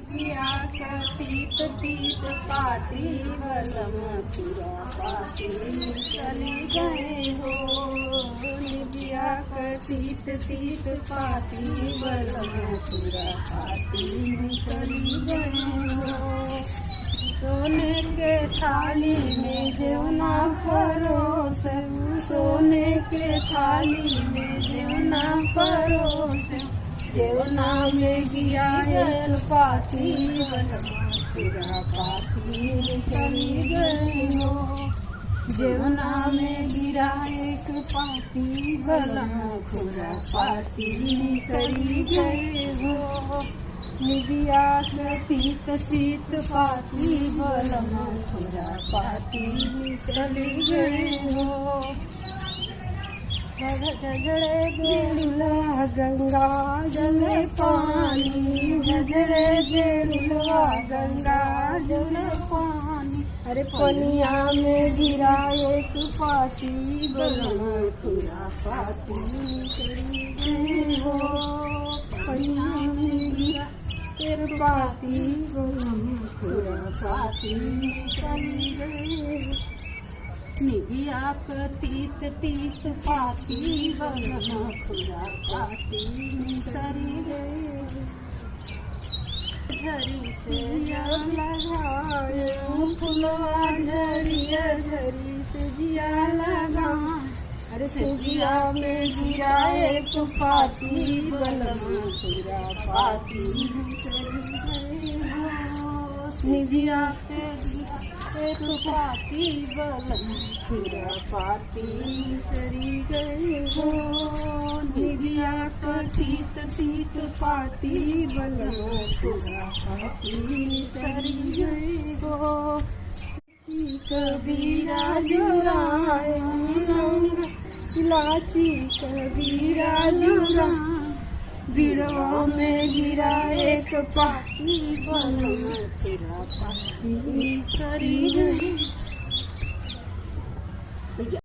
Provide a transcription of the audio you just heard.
निबिया तीत तीत पाती बलम मथुरा पाती चली गए हो। निबिया तीत तीत पाती बलम मथुरा पाती चली गए हो। सोने के थाली में जेवना परोस, सोने के थाली में जेवना परोस, जेवना में गिरा एक पाती बलम मथुरा पाती चली गई हो। जेवना में गिरा एक पाती बलम मथुरा पाती चली गई हो। निबिया तीत तीत पाती बलम मथुरा पाती चली गई हो। झझड़े गेरुलवा गंगा जल पानी, झझड़े गेरुलवा गंगा जल पानी, अरे पनिया में गिरा एक पाती बलम मथुरा पाती चली गई हो। पनिया में गिरा एक पाती बलम मथुरा पाती चली गई। निबिया तीत तीत पाती बलम मथुरा पाती चली गई। झरी से जब लगाए फुलवा झरिया, झरी से जिया लगा, अरे सुजिया में गिरा एक पाती बलम मथुरा पाती चली गई हो। निबिया पे गिरा एक पाती बलम मथुरा पाती चली गई हो। निबिया तीत तीत पाती बलम मथुरा पाती चली गई हो। कबीरा जुराए इलाची कबीरा जुरा, बिड़वा में गिरा एक पाती बलम मथुरा पाती चली गई।